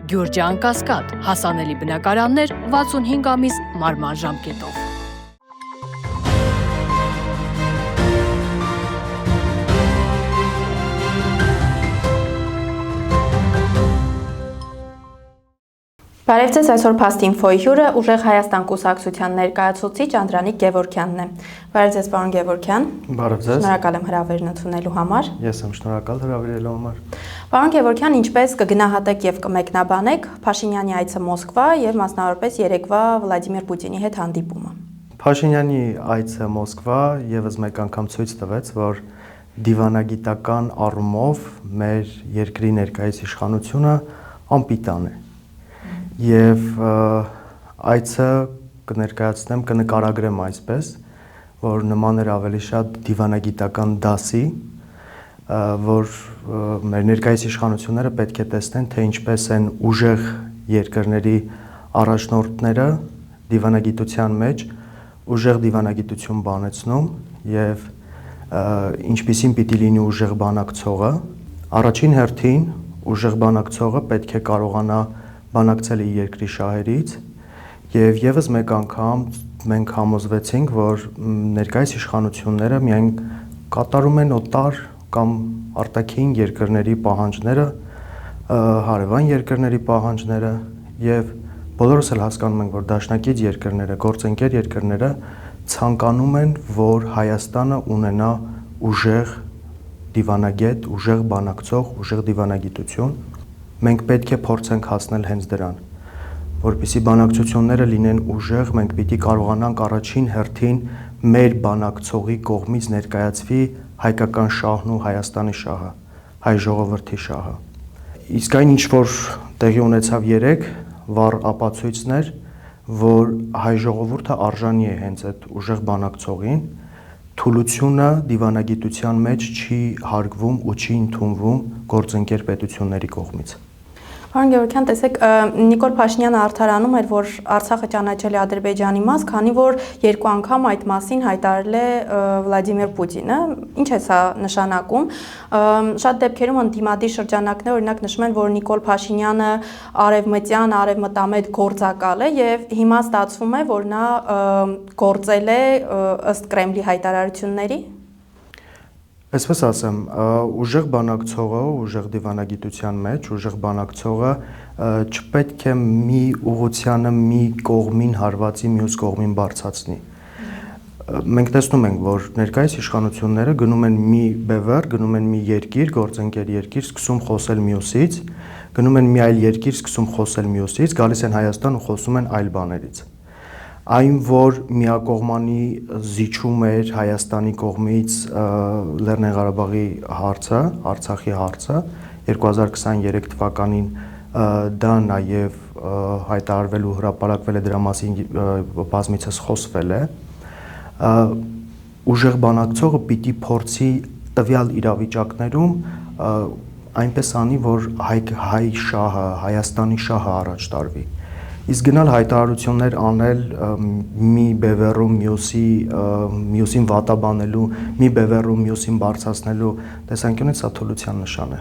Գյուրջան Կասկադ, հասանելի բնակարաններ 65 ամիս մարման ժամկետով։ Բարև ձեզ, այսօր Փաստ ինֆոյի հյուրը Ուժեղ Հայաստան կուսակցության ներկայացուցիչ Անդրանիկ Գևորգյանն է։ Բարև ձեզ, պարոն Գևորգյան։ Բարև ձեզ։ Շնորհակալ եմ հրավերն ընդունելու համար։ Ես եմ շնորհակալ հրավիրելու համար։ Պարոն Գևորգյան, ինչպես կգնահատեք եւ կմեկնաբանեք Փաշինյանի այցը Մոսկվա եւ մասնավորապես երեկվա Վլադիմիր Պուտինի հետ հանդիպումը։ Փաշինյանի այցը Մոսկվա եւս մեկ անգամ ցույց տվեց, որ դիվանագիտական առումով մեր երկրի ներկայիս իշխանությունը անպիտան է։ Եվ այցը կներկայացնեմ, կնկարագրեմ այսպես, որ նման էր ավելի շատ դիվանագիտական դասի, որ մեր ներկայիս իշխանությունները պետք է տեսնեն, թե ինչպես են ուժեղ երկրների առաջնորդները դիվանագիտության մեջ ուժեղ դիվանագիտություն բանեցնում եւ ինչպիսին պիտի լինի ուժեղ բանակցողը։ Առաջին հերթին ուժեղ բանակցողը պետք է կարողանա բանակցել իր երկրի շահերից եւ եւս մեկ անգամ մենք համոզվեցինք, որ ներկայիս իշխանությունները միայն կատարում են օտար կամ արտաքին երկրների պահանջները, հարևան երկրների պահանջները եւ բոլորս էլ հասկանում ենք, որ դաշնակից երկրները, գործընկեր երկրները ցանկանում են, որ Հայաստանը ունենա ուժեղ դիվանագետ, ուժեղ բանակցող, ուժեղ դիվանագիտություն։ Մենք պետք է փորձենք հասնել հենց դրան, որպեսզի բանակցությունները լինեն ուժեղ, մենք պիտի կարողանանք առաջին հերթին մեր բանակցողի կողմից ներկայացվի հայկական շահն ու Հայաստանի շահը, հայ ժողովրդի շահը։ Իսկ այն ինչ որ տեղի ունեցավ երեք, վառ ապացույցն էր, որ հայ ժողովուրդը արժանի է հենց այդ ուժեղ բանակցողին, թուլությունը դիվանագիտության մեջ չի հարգվում ու չի ընդունվում գործընկեր պետությունների կողմից։ Պարոն Գևորգյան, տեսեք, Նիկոլ Փաշինյանը արդարանում էր, որ Արցախը ճանաչել է Ադրբեջանի մաս, քանի որ երկու անգամ այդ մասին հայտարարել է Վլադիմիր Պուտինը։ Ինչ է սա նշանակում։ Շատ դեպքերում ընդդիմադիր շրջանակներ օրինակ նշում են, որ Նիկոլ Փաշինյանը արևմտյան, արևմտամետ գործակալ է եւ հիմա ստացվում է, որ նա գործել է ըստ Կրեմլի հայտարարությունների։ Այսպես ասեմ, ուժեղ բանակցողը, ուժեղ դիվանագիտության մեջ, ուժեղ բանակցողը չպետք է մի ուղղությանը մի կողմին հարվածի մյուս կողմին բարձրացնի։ Մենք տեսնում ենք, որ ներկայիս իշխանությունները գնում են մի բևեռ, գնում են մի երկիր, գործընկեր երկիր, սկսում խոսել մյուսից, գնում են մի այլ երկիր, սկսում խոսել մյուսից, գալիս են Հայաստան ու խոսում են այլ բաներից։ Այն, որ միակողմանի զիջում էր Հայաստանի կողմից Լեռնային Ղարաբաղի հարցը, Արցախի հարցը 2023 թվականին դա նաև հայտարարվել ու հրապարակվել է, դրա մասին բազմիցս խոսվել է, ուժեղ բանակցողը պիտի փորձի տվյալ իրավիճակներում այնպես անի, որ հայ շահը, Հայաստանի շահը առաջ տարվի։ Իսկ գնալ հայտարարություններ անել մի բևեռում մյուսին վատաբանելու, մի բևեռում մյուսին բարձրացնելու տեսանկյունից սա թուլության նշան է։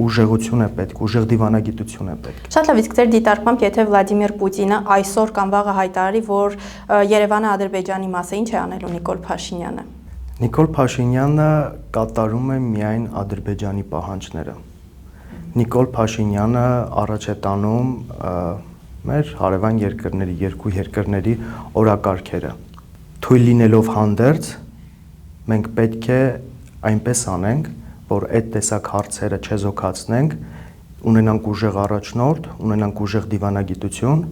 Ուժեղություն է պետք, ուժեղ դիվանագիտություն է պետք։ Շատ լավ, իսկ ձեր դիտարկմամբ, եթե Վլադիմիր Պուտինը այսօր կամ վաղը հայտարարի, որ Երևանը Ադրբեջանի մաս է, ինչ է անելու Նիկոլ Փաշինյանը։ Նիկոլ Փաշինյանը կատարում է միայն Ադրբեջանի պահանջները։ Նիկոլ Փաշինյանը առաջ է տանում մեր հարևան երկրների, երկու երկրների օրակարգերը։ Թույլ լինելով հանդերձ, մենք պետք է այնպես անենք, որ այդ տեսակ հարցերը չեզոքացնենք, ունենանք ուժեղ առաջնորդ, ունենանք ուժեղ դիվանագիտություն,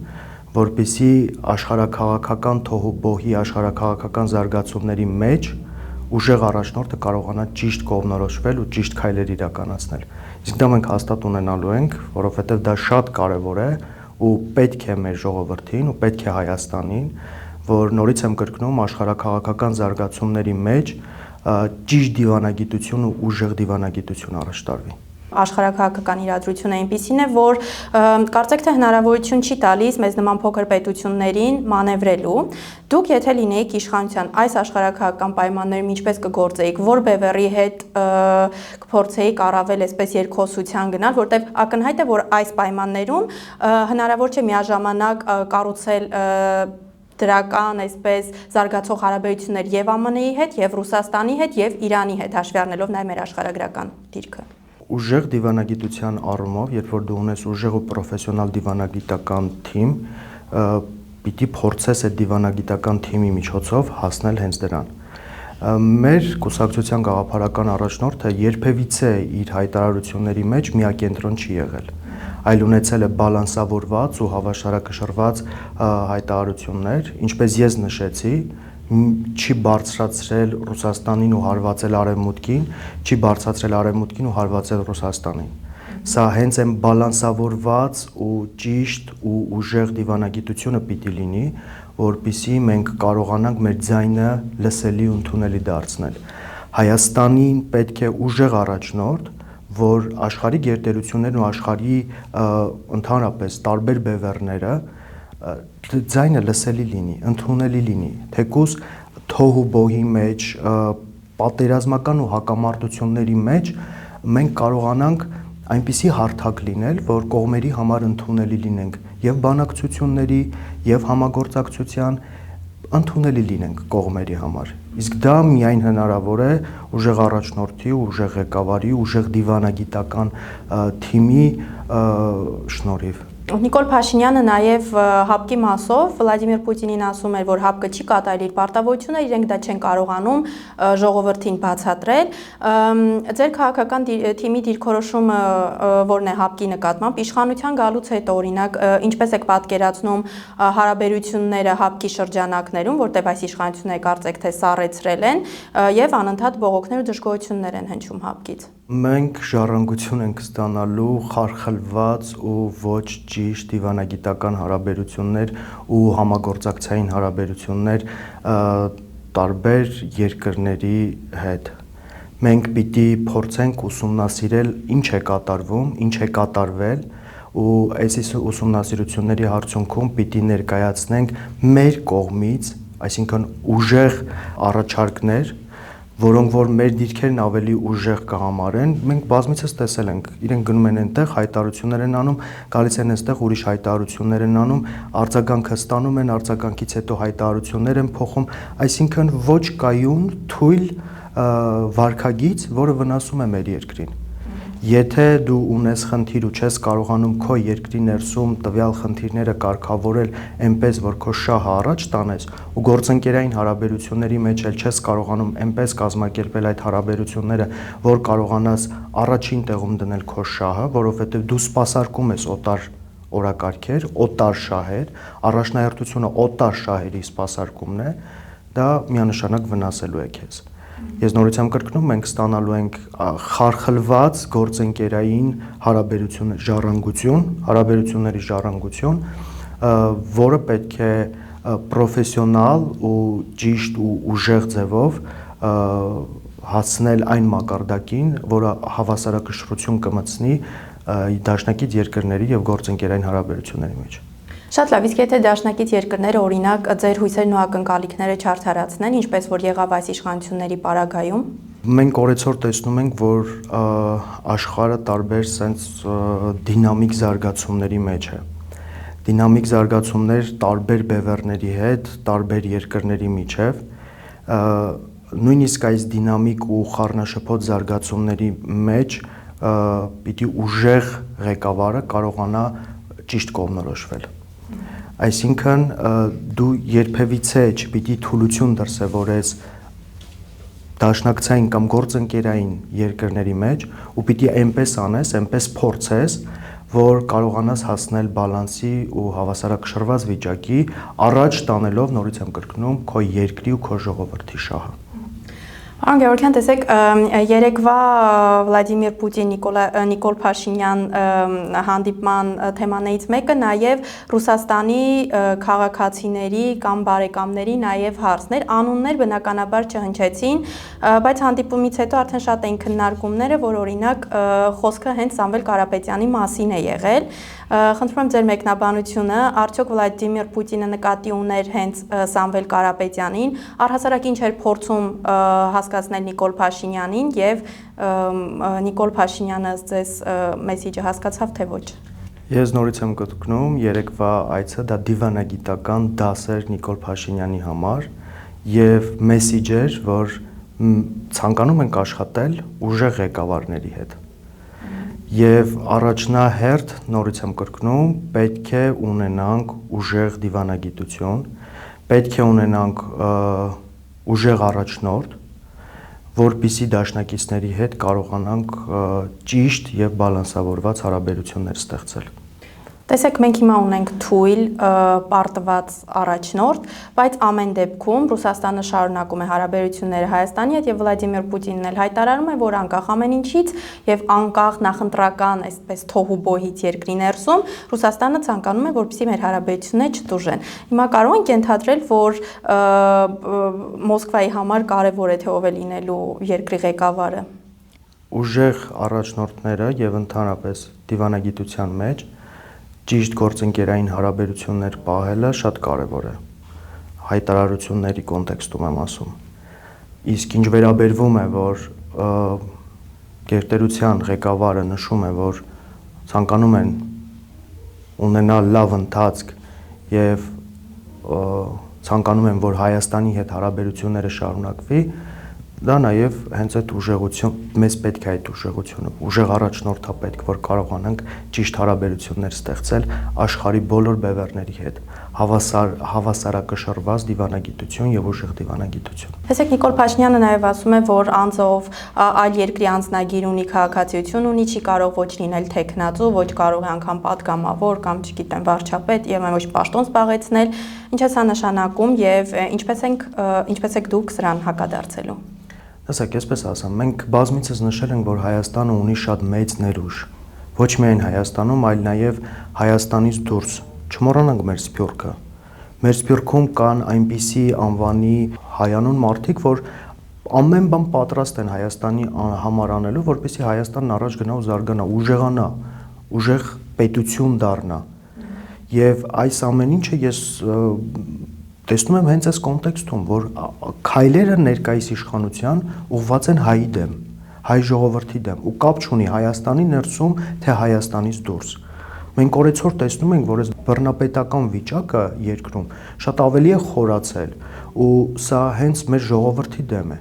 որպեսզի աշխարհաքաղաքական թոհուբոհի, աշխարհաքաղաքական զարգացումների մեջ ուժեղ առաջնորդը կարողանա ճիշտ կողմնորոշվել ու ճիշտ քայլեր իրականացնել։ Իսկ դա մենք հաստատ ունենալու ենք, որովհետև դա շատ կարևոր է ու պետք է մեր ժողովրդին ու պետք է Հայաստանին, որ նորից եմ կրկնում աշխարհաքաղաքական զարգացումների մեջ ճիշտ դիվանագիտություն ու ուժեղ դիվանագիտություն առաջ տարվի։ աշխարհակահաղական իրադրությունը այնպիսին է, որ կարծեք թե հնարավորություն չի տալիս մեզ նման փոքր պետություններին մանևրելու։ Դուք եթե լինեիք իշխանության այս աշխարհակահաղական պայմաններում ինչպես կգործեիք, որ բևեռի հետ կփորձեիք առավել այսպես երկխոսության գնալ, որտեղ ակնհայտ է, որ այս պայմաններում հնարավոր չէ միաժամանակ կառուցել դրական այսպես զարգացող հարաբերություններ եւ ԱՄՆ-ի հետ, եւ Ռուսաստանի հետ, եւ Իրանի հետ, հաշվի առնելով նաեւ մեր աշխարհագրական դիրքը։ Ուժեղ դիվանագիտության առումով, երբ որ դու ունես ուժեղ ու պրոֆեսիոնալ դիվանագիտական թիմ, պիտի փորձես այդ դիվանագիտական թիմի միջոցով հասնել հենց դրան։ Մեր կուսակցության գաղափարական առաջնորդը երբևիցե իր հայտարարությունների մեջ միակենտրոն չի եղել, այլ ունեցել է բալանսավորված ու հավասարակշռված հայտարարություններ, ինչպես ես նշեցի, չի բարձրացրել Ռուսաստանին ու հարվածել Արևմուտքին, չի բարձրացրել Արևմուտքին ու հարվածել Ռուսաստանին։ Սա հենց այն բալանսավորված ու ճիշտ ու ուժեղ դիվանագիտությունը պիտի լինի, որպեսզի մենք կարողանանք մեր ձայնը լսելի ու ընդունելի դարձնել։ Հայաստանին պետք է ուժեղ առաջնորդ, որ աշխարհի գերտերություններն ու աշխարհի ընդհանրապես տարբեր բևեռները ձայնը լսելի լինի, ընդունելի լինի, թեկուզ թոհ ու բոհի մեջ, պատերազմական ու հակամարտությունների մեջ մենք կարողանանք այնպիսի հարթակ լինել, որ կողմերի համար ընդունելի լինենք եւ բանակցությունների եւ համագործակցության ընդունելի լինենք կողմերի համար։ Իսկ դա միայն հնարավոր է ուժեղ առաջնորդի, ուժեղ ղեկավարի, ուժեղ դիվանագիտական թիմի շնորհիվ։ Նիկոլ Փաշինյանը նաև ՀԱՊԿ-ի մասով Վլադիմիր Պուտինին ասում էր, որ ՀԱՊԿ-ը չի կատարել իր պարտավորությունը, իրենք դա չեն կարողանում ժողովրդին բացատրել։ Ձեր քաղաքական թիմի դիրքորոշումը որն է ՀԱՊԿ-ի նկատմամբ, իշխանության գալուց հետո օրինակ ինչպես եք պատկերացնում հարաբերությունները ՀԱՊԿ-ի շրջանակներում, որտեղ այս իշխանությունը կարծեք թե սառեցրել են եւ անընդհատ բողոքներ ու դժգոհություններ են հնչում ՀԱՊԿ-ից։ Մենք ժառանգություն ենք ստանալու խարխլված ու ոչ ճիշտ դիվանագիտական հարաբերություններ ու համագործակցային հարաբերություններ տարբեր երկրների հետ։ Մենք պիտի փորձենք ուսումնասիրել ինչ է կատարվում, ինչ է կատարվել ու այս ուսումնասիրությունների արդյունքում պիտի ներկայացնենք մեր կողմից, այսինքն ուժեղ առաջարկներ, որոնք որ մեր դիրքերն ավելի ուժեղ կհամարեն, մենք բազմիցս տեսել ենք, իրենք գնում են այնտեղ, հայտարարություններ են անում, գալիս են այստեղ ուրիշ հայտարարություններ են անում, արձագանքը ստանում են, արձագանքից հետո հայտարարություններ են փոխում, այսինքն ոչ կայուն, թույլ վարքագիծ, որը վնասում է մեր երկրին։ Եթե դու ունես խնդիր ու չես կարողանում քո երկրի ներսում տվյալ խնդիրները կարգավորել այնպես, որ քո շահը առաջ տանես, ու գործընկերային հարաբերությունների մեջ էլ չես կարողանում այնպես կազմակերպել այդ հարաբերությունները, որ կարողանաս առաջին տեղում դնել քո շահը, որովհետև դու սպասարկում ես օտար օրակարգեր, օտար շահեր, առաջնահերթությունը օտար շահերի սպասարկումն է, դա միանշանակ վնասելու է քեզ։ Ես նորությամբ կրկնում, մենք ստանալու ենք խարխլված գործընկերային հարաբերությունների ժառանգություն, որը պետք է պրոֆեսիոնալ ու ճիշտ ու ուժեղ ձևով հասնել այն մակարդակին, որը հավասարակշռություն կմտցնի դաշնակից երկրների եւ գործընկերային հարաբերությունների մեջ։ Շատ լավ, իսկ եթե դաշնակից երկրները օրինակ ձեր հույսերն ու ակնկալիքները չարդարացնեն, ինչպես որ եղավ այս իշխանությունների պարագայում։ Մենք օրեցօր տեսնում ենք, որ աշխարհը տարբեր sense դինամիկ զարգացումների մեջ է։ Դինամիկ զարգացումներ տարբեր բևեռների հետ, տարբեր երկրների միջև, նույնիսկ այս դինամիկ ու խառնաշփոթ զարգացումների մեջ պիտի ուժեղ ղեկավարը կարողանա ճիշտ կողմնորոշվել։ Այսինքն դու երբևիցե չպիտի թուլություն դրսևորես դաշնակցային կամ գործընկերային երկրների մեջ ու պիտի այնպես անես, այնպես փորձես, որ կարողանաս հասնել բալանսի ու հավասարակշռված վիճակի, առաջ տանելով, նորից եմ կրկնում, քո երկրի ու քո ժողովրդի շահը։ Պարոն Գևորգյան, տեսեք, երեկվա Վլադիմիր Պուտին Նիկոլ Փաշինյան հանդիպման թեմաներից մեկը նաև Ռուսաստանի քաղաքացիների կամ բարեկամների նաև հարցներ, անուններ բնականաբար չհնչեցին, բայց հանդիպումից հետո արդեն շատ էին քննարկումները, որ օրինակ խոսքը հենց Սամվել Կարապետյանի մասին է եղել։ Խնդրում եմ ձեր մեկնաբանությունը, արդյոք Վլադիմիր Պուտինը նկատի ուներ հենց Սամվել Կարապետյանին, առհասարակ ինչ էր փորձում հասկացնել Նիկոլ Փաշինյանին եւ Նիկոլ Փաշինյանը ձեզ մեսիջը հասկացավ թե ոչ։ Ես նորից եմ կրկնում, երեկվա այցը դա դիվանագիտական դաս էր Նիկոլ Փաշինյանի համար եւ մեսիջ էր, որ ցանկանում ենք աշխատել ուժեղ ղեկավարների հետ։ Եվ առաջնահերթ նորից եմ կրկնում, պետք է ունենանք ուժեղ դիվանագիտություն, պետք է ունենանք ուժեղ առաջնորդ, որպեսզի դաշնակիցների հետ կարողանանք ճիշտ եւ բալանսավորված հարաբերություններ ստեղծել։ Տեսեք, մենք հիմա ունենք թույլ պարտված առաջնորդ, բայց ամեն դեպքում Ռուսաստանը շարունակում է հարաբերությունները Հայաստանի հետ եւ Վլադիմիր Պուտինն էլ հայտարարում է, որ անկախ ամեն ինչից եւ անկախ նախընտրական, այսպես թոհուբոհից երկրի ներսում Ռուսաստանը ցանկանում է, որպեսզի մեր հարաբերությունները չտուժեն։ Հիմա կարող ենք ենթադրել, որ Մոսկվայի համար կարեւոր է թե ով է լինելու երկրի ղեկավարը։ Ուժեղ առաջնորդները եւ ընդհանրապես դիվանագիտության մեջ ճիշտ գործընկերային հարաբերություններ պահելը շատ կարևոր է։ Հայտարարությունների կոնտեքստում եմ ասում։ Իսկ ինչ վերաբերվում է, որ գերտերության ղեկավարը նշում է, որ ցանկանում են ունենալ լավ ընթացք եւ ցանկանում են, որ Հայաստանի հետ հարաբերությունները շարունակվի, դա նաև հենց այդ ուժեղություն, մեզ պետք է այդ ուժեղությունը, ուժեղ առաջնորդա պետք, որ կարողանանք ճիշտ հարաբերություններ ստեղծել աշխարհի բոլոր բևեռների հետ, հավասարակշռված դիվանագիտություն եւ ուժեղ դիվանագիտություն։ Տեսեք, Նիկոլ Փաշինյանը նաև ասում է, որ անձով այլ երկրի անձնագիր ունի, քաղաքացիություն ունի, չի կարող ոչ լինել թեկնածու, ոչ կարող է անգամ պատգամավոր կամ չգիտեմ վարչապետ եւ ոչ պաշտոն զբաղեցնել, ինչ է սա նշանակում եւ ինչպես եք դուք սրան հակադարձելու։ Տեսեք, այսպես ասեմ, մենք բազմիցս նշել ենք, որ Հայաստանը ունի շատ մեծ ներուժ, ոչ միայն Հայաստանում, այլ նաև Հայաստանից դուրս։ Չմոռանանք մեր սփյուռքը։ Մեր սփյուռքում կան այնպիսի անվանի հայանուն մարդիկ, որ ամեն բան պատրաստ են Հայաստանի համար անելու, որպեսզի Հայաստանն առաջ գնա ու զարգանա, ուժեղանա, ուժեղ պետություն դառնա։ Եվ այս ամեն ինչը ես տեսնում եմ հենց այս կոնտեքստում, որ քայլերը ներկայիս իշխանության ուղղված են հայի դեմ, հայ ժողովրդի դեմ ու կապ չունի Հայաստանի ներսում, թե Հայաստանից դուրս։ Մենք օրեցօր տեսնում ենք, որ այս բռնապետական վիճակը երկրում շատ ավելի է խորացել ու սա հենց մեր ժողովրդի դեմ է։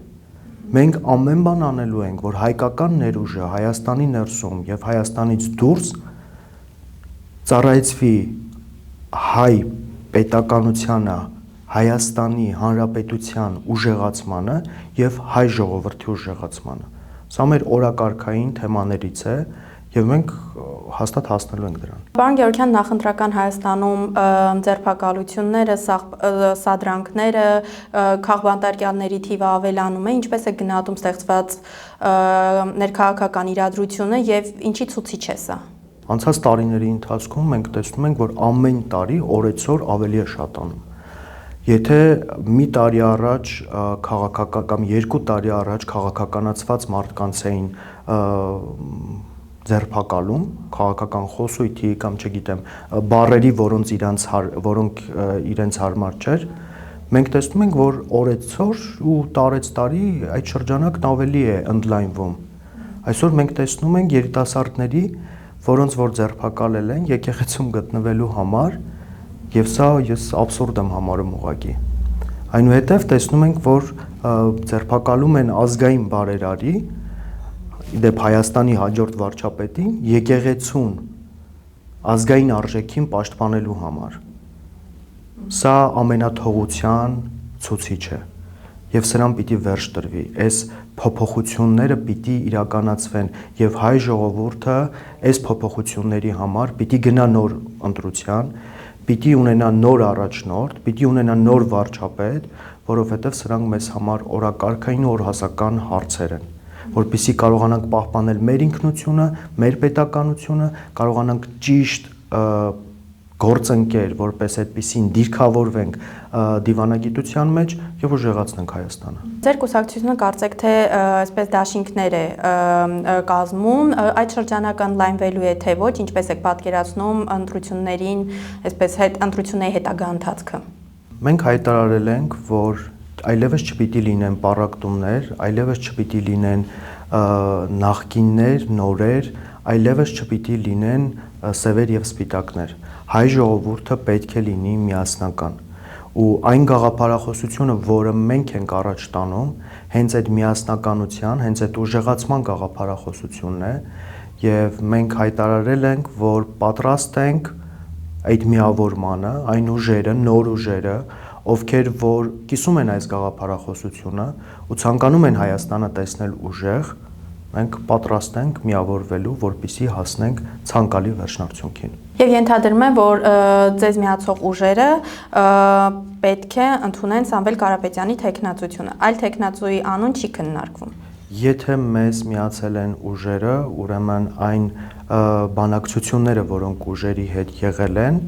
Մենք ամեն բան անելու ենք, որ հայկական ներուժը Հայաստանի ներսում եւ Հայաստանից դուրս ծառայեցվի հայ պետականությանը, Հայաստանի Հանրապետության ուժեղացմանը եւ հայ ժողովրդի ուժեղացմանը։ Սա մեր օրակարգային թեմաներից է եւ մենք հաստատ հասնելու ենք դրան։ Պարոն Գևորգյան, նախընտրական Հայաստանում ձերբակալությունները, սադրանքները, քաղբանտարկյալների թիվը ավելանում է, ինչպես է գնահատում ստեղծված ներքաղաքական իրադրությունը եւ ինչի ցուցիչ է սա։ Անցած տարիների ընթացքում մենք տեսնում ենք, որ ամեն տարի օրեցօր ավելի է շատանում։ Եթե մի տարի առաջ քաղաքական կամ 2 տարի առաջ քաղաքականացված մարդկանց էին ձերբակալում, քաղաքական խոսույթի կամ չգիտեմ, բառերի, որոնք իրենց հարմար չէր, մենք տեսնում ենք, որ օրեցօր ու տարեցտարի այդ շրջանակն ավելի է ընդլայնվում։ Այսօր մենք տեսնում ենք երիտասարդների, որոնց որ ձերբակալել են եկեղեցում գտնվելու համար, եւ սա ես աբսուրդ եմ համարում ուղղակի։ Այնուհետև տեսնում ենք, որ ձերբակալում են ազգային բարերարի, դեպ Հայաստանի հաջորդ վարչապետին, եկեղեցուն ազգային արժեքին պաշտպանելու համար։ Սա ամենաթողության ցուցիչ է եւ սրան պիտի վերջ տրվի։ Այս փոփոխությունները պիտի իրականացվեն եւ հայ ժողովուրդը այս փոփոխությունների համար պիտի գնա նոր ընտրության, պիտի ունենա նոր առաջնորդ, պիտի ունենա նոր վարչապետ, որովհետև սրանք մեզ համար օրակարգային ու օրհասական հարցեր են, որպեսզի կարողանանք պահպանել մեր ինքնությունը, մեր պետականությունը, կարողանանք ճիշտ գործընկեր, որպես այդպեսին դիրքավորվենք դիվանագիտության մեջ եւ ուժեղացնենք Հայաստանը։ Ձեր կուսակցությունը կարծեք թե այսպես դաշինքներ է կազմում, այդ շրջանակը ընդլայնվելու է թե ոչ, ինչպես եք պատկերացնում ընտրություններին, այսպես ընտրությունների հետագա ընթացքը։ Մենք հայտարարել ենք, որ այլևս չպիտի լինեն պառակտումներ, այլևս չպիտի լինեն նախկիններ, նորեր, այլևս չպիտի լինեն սևեր եւ սպիտակներ։ Հայ ժողովուրդը պետք է լինի միասնական։ Ու այն գաղափարախոսությունը, որը մենք ենք առաջ տանում, հենց այդ միասնականության, հենց այդ ուժեղացման գաղափարախոսությունն է, եւ մենք հայտարարել ենք, որ պատրաստ ենք այդ միավորմանը, այն ուժերը, նոր ուժերը, ովքեր որ կիսում են այս գաղափարախոսությունը ու ցանկանում են Հայաստանը տեսնել ուժեղ, մենք պատրաստ ենք միավորվելու, որպեսզի հասնենք ցանկալի վերջնարդյունքին։ Եվ ենթադրում եմ, որ ձեզ միացող ուժերը պետք է ընդունեն Սամվել Կարապետյանի թեկնածությունը։ Այլ թեկնածուի անուն չի քննարկվում։ Եթե մեզ միացել են ուժերը, ուրեմն այն բանակցությունները, որոնք ուժերի հետ եղել են,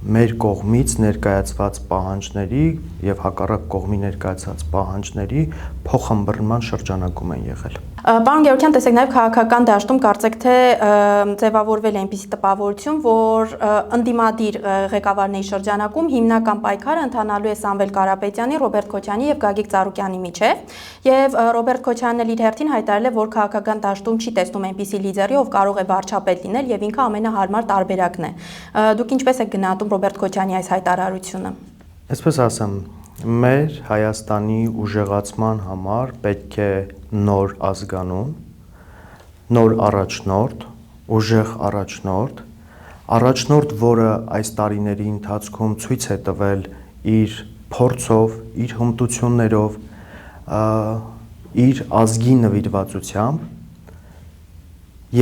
մեր կողմից ներկայացված պահանջների եւ հակառակ կողմի ներկայացված պահանջների փոխըմբռնման շրջանակում են եղել։ Պարոն Գևորգյան, տեսեք, նաև քաղաքական դաշտում կարծեք թե ձևավորվել է այնպիսի տպավորություն, որ ընդդիմադիր ղեկավարների շրջանակում հիմնական պայքարը ընթանալու է Սամվել Կարապետյանի, Ռոբերտ Քոչարյանի եւ Գագիկ Ծառուկյանի միջեւ, եւ Ռոբերտ Քոչարյանն էլ իր հերթին հայտարարել է, որ քաղաքական դաշտում չի տեսնում այնպիսի լիդերի, ով կարող է վարչապետ լինել եւ ինքը ամենահարմար տարբերակն է։ Դուք ինչպես եք գնահատում Ռոբերտ Քոչարյանի այս հայտարարությունը։ Այսպես ասեմ, մեր Հայաստանի ուժեղացման համար պետք է նոր ազգանուն, նոր առաջնորդ, ուժեղ առաջնորդ, որը այս տարիների ընթացքում ցույց է տվել իր փորձով, իր հմտություններով, իր ազգի նվիրվածությամբ,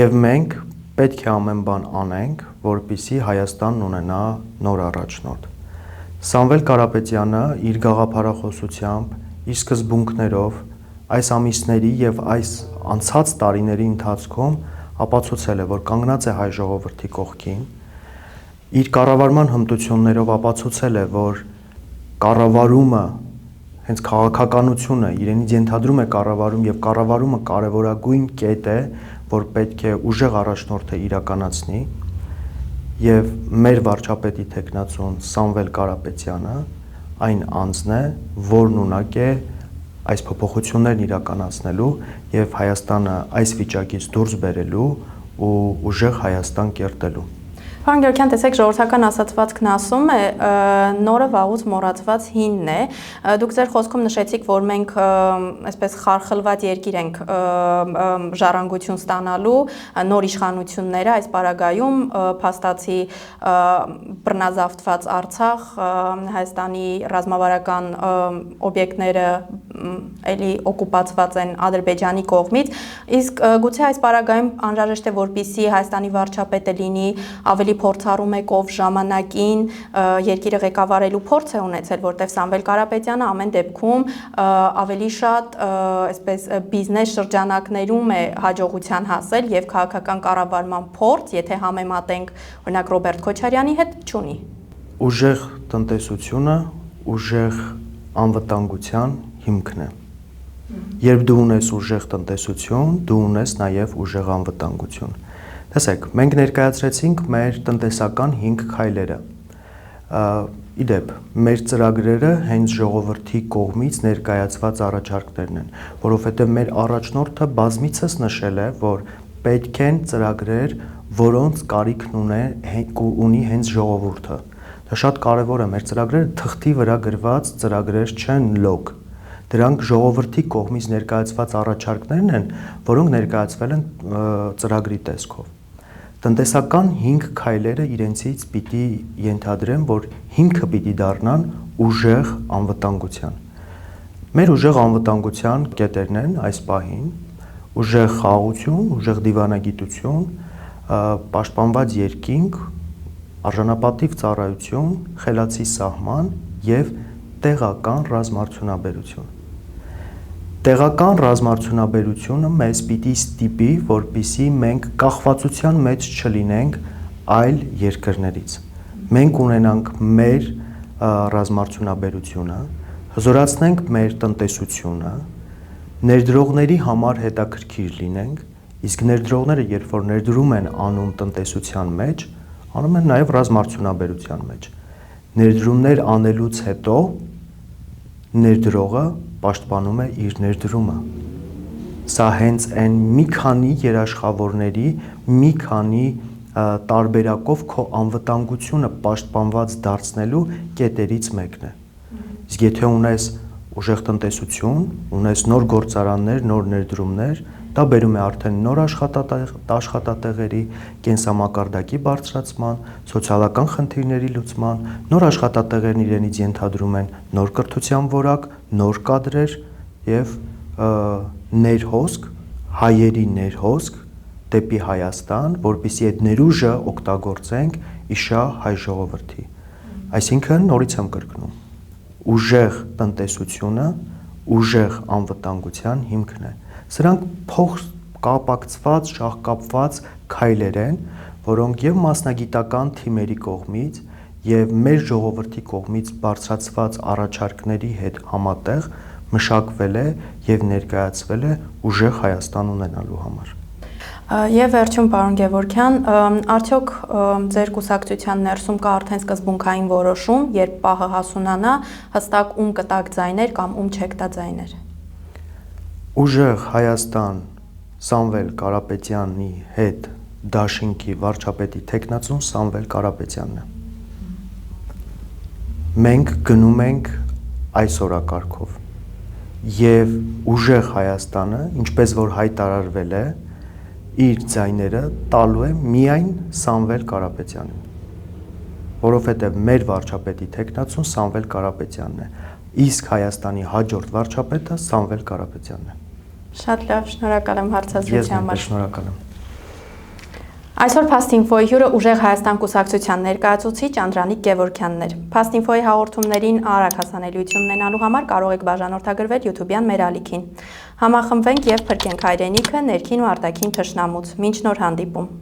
եւ մենք պետք է ամեն բան անենք, որպեսզի Հայաստանն ունենա նոր առաջնորդ։ Սամվել Կարապետյանը իր գաղափարախոսությամբ, իր սկզբունքներով այս ամիսների եւ այս անցած տարիների ընթացքում ապացուցել է, որ կանգնած է հայ ժողովրդի կողքին, իր կառավարման հմտություններով ապացուցել է, որ կառավարումը, հենց քաղաքականությունը իրենից ենթադրում է կառավարում եւ կառավարումը կարեւորագույն կետ է, որ պետք է ուժեղ առաջնորդը իրականացնի, եւ մեր վարչապետի թեկնածուն Սամվել Կարապետյանը այն անձն է, որն ունակ է այս փոփոխություններն իրականացնելու եւ Հայաստանը այս վիճակից դուրս բերելու ու ուժեղ Հայաստան կերտելու։ Պարոն Գևորգյան, տեսեք, ժողովրդական ասացվածքն ասում է, նորը վաղուց մոռացված հինն է։ Դուք ձեր խոսքում նշեցիք, որ մենք այսպես խարխլված երկիր ենք ժառանգություն ստանալու, նոր իշխանությունները այս պարագայում փաստացի բռնազավթված Արցախ, Հայաստանի ռազմավարական օբյեկտները էլի օկուպացված են Ադրբեջանի կողմից, իսկ գուցե այս պարագայում անհրաժեշտ է, որպեսզի Հայաստանի վարչապետը լինի ավելի փորձառու մեկով ժամանակին երկիրը ղեկավարելու փորձ է ունեցել, որտեղ Սամվել Կարապետյանը ամեն դեպքում ավելի շատ այսպես բիզնես շրջանակներում է հաջողության հասել եւ քաղաքական կառավարման փորձ, եթե համեմատենք օրինակ Ռոբերտ Քոչարյանի հետ, չունի։ Ուժեղ տնտեսությունը, ուժեղ անվտանգության հիմքն է։ Երբ դու ունես ուժեղ տնտեսություն, դու ունես նաեւ ուժեղ անվտանգություն։ Տեսեք, մենք ներկայացրեցինք մեր տնտեսական 5 քայլերը։ Իդեպ, մեր ծրագրերը հենց ժողովրդի կողմից ներկայացված առաջարկներն են, որովհետև մեր առաջնորդը բազմիցս նշել է, որ պետք են ծրագրեր, որոնց կարիքն ունի հենց ժողովուրդը։ Դա շատ կարևոր է, մեր ծրագրերը թղթի վրա գրված ծրագրեր չեն լոգ։ Դրանք ժողովրդի կողմից ներկայացված առաջարկներն են, որոնք ներկայացվել են ծրագրի տեսքով։ Տնտեսական 5 քայլերը իրենցից պիտի ենթադրեն, որ հիմքը պիտի դառնան ուժեղ անվտանգության։ Մեր ուժեղ անվտանգության կետերն են այս պահին, ուժեղ խաղաղություն, ուժեղ դիվանագիտություն, պաշտպանված երկինք, արժանապատիվ ծառայություն, խելացի սահման եւ տեղական ռազմարդյունաբերություն։ Տեղական ռազմարդյունաբերությունը մեզ պիտի ստիպի, որպեսզի մենք կախվածության մեջ չլինենք այլ երկրներից։ Մենք ունենանք մեր ռազմարդյունաբերությունը, հզորացնենք մեր տնտեսությունը, ներդրողների համար հետաքրքիր լինենք, իսկ ներդրողները, երբ որ ներդրում են անում տնտեսության մեջ, անում են նաև ռազմարդյունաբերության մեջ։ Ներդրումներ անելուց հետո ներդրողը պաշտպանում է իր ներդրումը։ Սա հենց այն մի քանի երաշխավորների, մի քանի տարբերակով քո անվտանգությունը պաշտպանված դարձնելու կետերից մեկն է։ Իսկ եթե ունես ուժեղ տնտեսություն, ունես նոր գործարաններ, նոր ներդրումներ, դա բերում է արդեն նոր աշխատատեղերի, կենսամակարդակի բարձրացման, սոցիալական խնդիրների լուծման, նոր աշխատատեղերն իրենից ենթադրում են նոր կրթության որակ, նոր կադրեր եւ ներհոսք, հայերի ներհոսք դեպի Հայաստան, որպեսզի այդ ներուժը օգտագործենք իշա հայ ժողովրդի։ Այսինքն նորից եմ կրկնում, ուժեղ տնտեսությունը, ուժեղ անվտանգության հիմքն է։ Սրանք փոխկապակցված, շահկապված քայլեր են, որոնք եւ մասնագիտական թիմերի կողմից եւ մեր ժողովրդի կողմից բարձրացված առաջարկների հետ համատեղ մշակվել է եւ ներկայացվել է ուժեղ Հայաստան ունենալու համար։ Եվ վերջում, պարոն Գևորգյան, արդյոք ձեր կուսակցության ներսում կա արդեն սկզբունքային որոշում, երբ պահը հասունանա, հստակ ում կտակ ձայներ կամ ում չեք տա ձայներ։ Ուժեղ Հայաստան Սամվել Կարապետյանի հետ դաշինքի վարչապետի թեկնածուն Սամվել Կարապետյանն է։ Մենք գնում ենք այս օրակարգով եւ ուժեղ Հայաստանը, ինչպես որ հայտարարվել է, իր ձայները տալու է միայն Սամվել Կարապետյանին, որովհետև մեր վարչապետի թեկնածուն Սամվել Կարապետյանն է, իսկ Հայաստանի հաջորդ վարչապետը Սամվել Կարապետյանն է։ Շատ լավ, շնորհակալ եմ հարցազրույցի համար։ Ես շնորհակալ եմ։ Այսօր Փաստինֆոյի հյուրը ուժեղ Հայաստան կուսակցության ներկայացուցիչ Անդրանիկ Գևորգյանն էր։ Փաստինֆոյի հաղորդումներին արագ հասանելիություն ունենալու համար կարող եք բաժանորդագրվել YouTube-յան մեր ալիքին։ Համախմբվենք եւ փրկենք հայրենիքը ներքին ու արտաքին թշնամուց։ Մինչ նոր հանդիպում։